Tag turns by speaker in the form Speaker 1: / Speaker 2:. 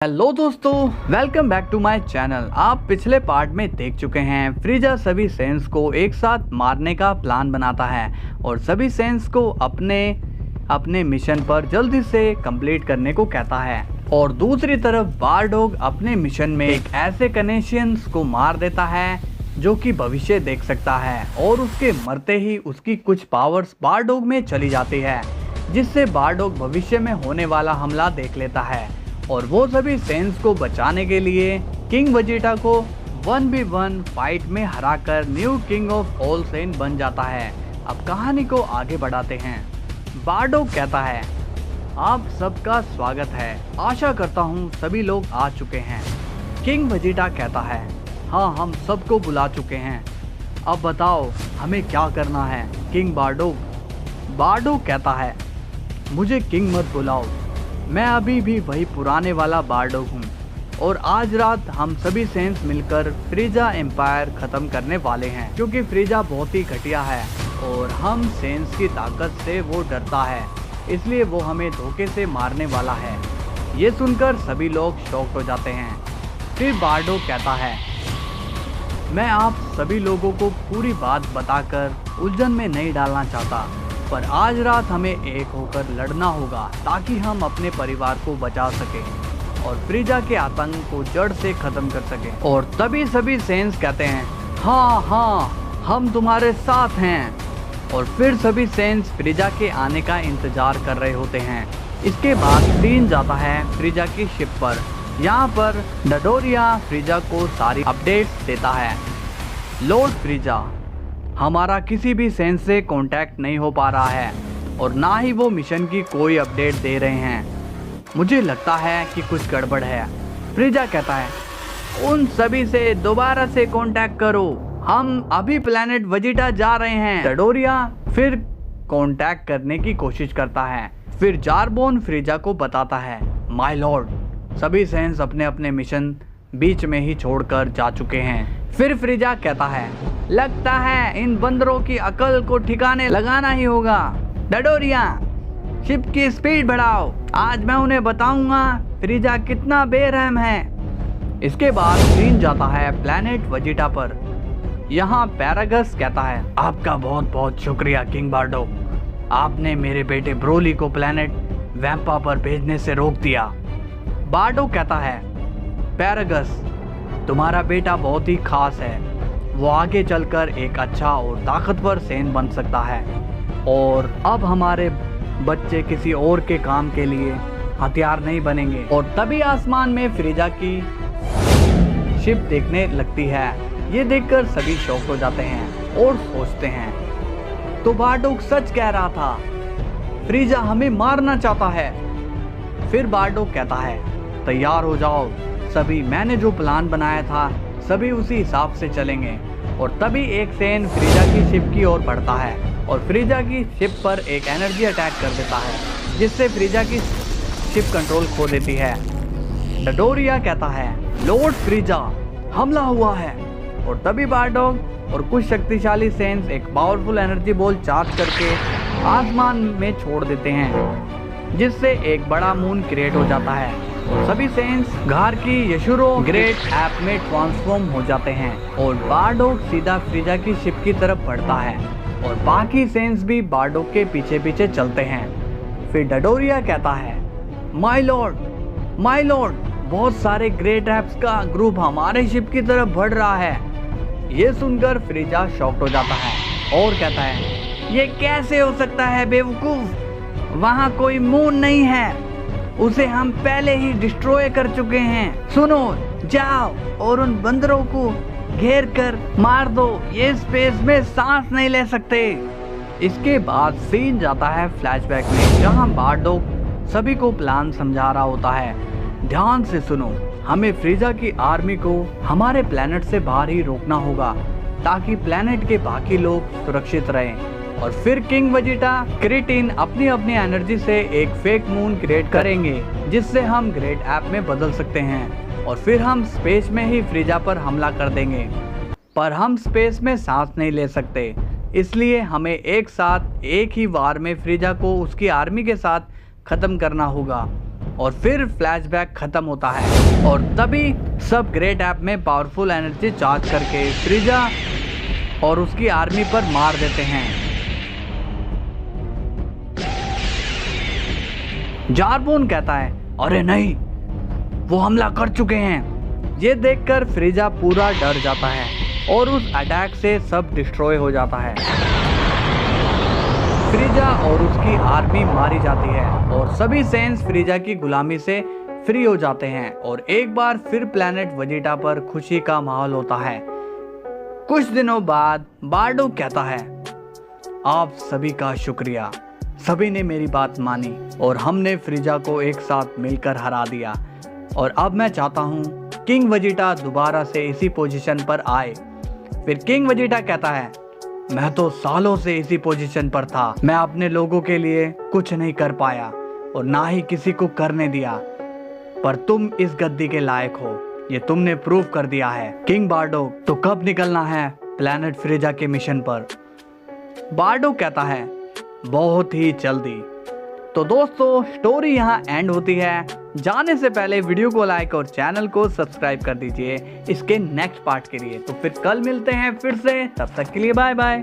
Speaker 1: Hello दोस्तों, welcome back to my channel. आप पिछले पार्ट में देख चुके हैं फ्रीजा सभी सेंस को एक साथ मारने का प्लान बनाता है और सभी सेंस को अपने अपने मिशन पर जल्दी से कंप्लीट करने को कहता है। और दूसरी तरफ बारडॉग अपने मिशन में एक ऐसे कनेशियंस को मार देता है जो कि भविष्य देख सकता है और उसके मरते ही उसकी कुछ पावर्स बारडॉग में चली जाती है, जिससे बारडॉग भविष्य में होने वाला हमला देख लेता है और वो सभी सेंस को बचाने के लिए किंग वेजिटा को 1v1 फाइट में हराकर new king of all Sen बन जाता है। अब कहानी को आगे बढ़ाते हैं। बारडॉग कहता है, आप सबका स्वागत है, आशा करता हूँ सभी लोग आ चुके हैं। किंग वेजिटा कहता है, हाँ हम सबको बुला चुके हैं, अब बताओ हमें क्या करना है किंग बारडॉग। बारडॉग कहता है, मुझे किंग मत बुलाओ, मैं अभी भी वही पुराने वाला बारडॉग हूँ और आज रात हम सभी सेंस मिलकर फ्रीजा एम्पायर ख़त्म करने वाले हैं, क्योंकि फ्रीजा बहुत ही घटिया है और हम सेंस की ताकत से वो डरता है, इसलिए वो हमें धोखे से मारने वाला है। ये सुनकर सभी लोग शॉक्ड हो जाते हैं। फिर बारडॉग कहता है, मैं आप सभी लोगों को पूरी बात बताकर उलझन में नहीं डालना चाहता, पर आज रात हमें एक होकर लड़ना होगा ताकि हम अपने परिवार को बचा सकें और फ्रीजा के आतंक को जड़ से खत्म कर सकें। और तभी सभी सेंस कहते हैं, हाँ हाँ हम तुम्हारे साथ हैं। और फिर सभी सेंस फ्रीजा के आने का इंतजार कर रहे होते हैं। इसके बाद सीन जाता है फ्रीजा की शिप पर। यहाँ पर डडोरिया फ्रीजा को सारी अपडेट्स देता है। लॉर्ड फ्रीजा, हमारा किसी भी सेंस से कांटेक्ट नहीं हो पा रहा है और ना ही वो मिशन की कोई अपडेट दे रहे हैं। मुझे लगता है कि कुछ गड़बड़ है। फ्रीजा कहता है, उन सभी से दोबारा से कांटेक्ट करो, हम अभी प्लेनेट वेजिटा जा रहे हैं। डडोरिया फिर कांटेक्ट करने की कोशिश करता है। फिर जारबोन फ्रीजा को बताता है, माय लॉर्ड, सभी सेंस अपने अपने मिशन बीच में ही छोड़कर जा चुके हैं। फिर फ्रीजा कहता है, लगता है इन बंदरों की अकल को ठिकाने लगाना ही होगा। डडोरिया शिप की स्पीड बढ़ाओ, आज मैं उन्हें बताऊंगा फ्रीजा कितना बेरहम है। इसके बाद सीन जाता है प्लेनेट वेजिटा पर। यहाँ पैरागस कहता है, आपका बहुत बहुत शुक्रिया किंग बारडॉग, आपने मेरे बेटे ब्रोली को प्लेनेट वैम्पा पर भेजने से रोक दिया। बारडॉग कहता है, पैरागस तुम्हारा बेटा बहुत ही खास है, वो आगे चलकर एक अच्छा और ताकतवर सेन बन सकता है और अब हमारे बच्चे किसी और के काम के लिए हथियार नहीं बनेंगे। और तभी आसमान में फ्रीजा की शिप देखने लगती है। ये देखकर सभी शॉक हो जाते हैं और सोचते हैं, तो बारडॉग सच कह रहा था, फ्रीजा हमें मारना चाहता है। फिर बारडॉग कहता है, तैयार हो जाओ सभी, मैंने जो प्लान बनाया था सभी उसी हिसाब से चलेंगे। और तभी एक सेन फ्रीजा की शिप की ओर बढ़ता है और फ्रीजा की शिप पर एक एनर्जी अटैक कर देता है, जिससे फ्रीजा की शिप कंट्रोल खो देती है। डडोरिया कहता है, लॉर्ड फ्रीजा हमला हुआ है। और तभी बारडॉग और कुछ शक्तिशाली सेंस एक पावरफुल एनर्जी बॉल चार्ज करके आसमान में छोड़ देते हैं, जिससे एक बड़ा मून क्रिएट हो जाता है। सभी सेंस घर की यशुरो ग्रेट ऐप में ट्रांसफॉर्म हो जाते हैं और बारडॉग सीधा फ्रीजा की शिप की तरफ बढ़ता है और बाकी सेंस भी बारडॉग के पीछे पीछे चलते हैं। फिर डडोरिया कहता है, माय लॉर्ड, बहुत सारे ग्रेट ऐप्स का ग्रुप हमारे शिप की तरफ बढ़ रहा है। ये सुनकर फ्रीजा शॉक्ड हो जाता है और कहता है, ये कैसे हो सकता है बेवकूफ, वहाँ कोई मून नहीं है, उसे हम पहले ही डिस्ट्रॉय कर चुके हैं। सुनो, जाओ और उन बंदरों को घेर कर मार दो, ये स्पेस में सांस नहीं ले सकते। इसके बाद सीन जाता है फ्लैशबैक में, जहां बारडॉग सभी को प्लान समझा रहा होता है। ध्यान से सुनो, हमें फ्रीजा की आर्मी को हमारे प्लेनेट से बाहर ही रोकना होगा ताकि प्लेनेट के बाकी लोग सुरक्षित रहें। और फिर किंग वेजिटा क्रिटिन अपनी अपनी एनर्जी से एक फेक मून क्रिएट करेंगे, जिससे हम ग्रेट ऐप में बदल सकते हैं और फिर हम स्पेस में ही फ्रीजा पर हमला कर देंगे। पर हम स्पेस में सांस नहीं ले सकते, इसलिए हमें एक साथ एक ही वार में फ्रीजा को उसकी आर्मी के साथ खत्म करना होगा। और फिर फ्लैशबैक खत्म होता है और तभी सब ग्रेट ऐप में पावरफुल एनर्जी चार्ज करके फ्रीजा और उसकी आर्मी पर मार देते हैं। जार्बोन कहता है, अरे नहीं, वो हमला कर चुके हैं। ये देखकर फ्रीजा पूरा डर जाता है और उस अटैक से सब डिस्ट्रॉय हो जाता है। फ्रीजा और उसकी आर्मी मारी जाती है और सभी सेंस फ्रीजा की गुलामी से फ्री हो जाते हैं और एक बार फिर प्लेनेट वेजिटा पर खुशी का माहौल होता है। कुछ दिनों बाद बार्डोक कहता है, आप सभी का शुक्रिया, सभी ने मेरी बात मानी और हमने फ्रीजा को एक साथ मिलकर हरा दिया और अब मैं चाहता हूँ किंग वेजिटा दोबारा से इसी पोजीशन पर आए। फिर किंग वेजिटा कहता है, मैं तो सालों से इसी पोजीशन पर था, मैं अपने लोगों के लिए कुछ नहीं कर पाया और ना ही किसी को करने दिया, पर तुम इस गद्दी के लायक हो, ये तुमने प्रूव कर दिया है। किंग बार्डोक, तो कब निकलना है प्लेनेट फ्रीजा के मिशन पर? बार्डोक कहता है, बहुत ही जल्दी। तो दोस्तों स्टोरी यहाँ एंड होती है। जाने से पहले वीडियो को लाइक और चैनल को सब्सक्राइब कर दीजिए इसके नेक्स्ट पार्ट के लिए। तो फिर कल मिलते हैं फिर से, तब तक के लिए बाय बाय।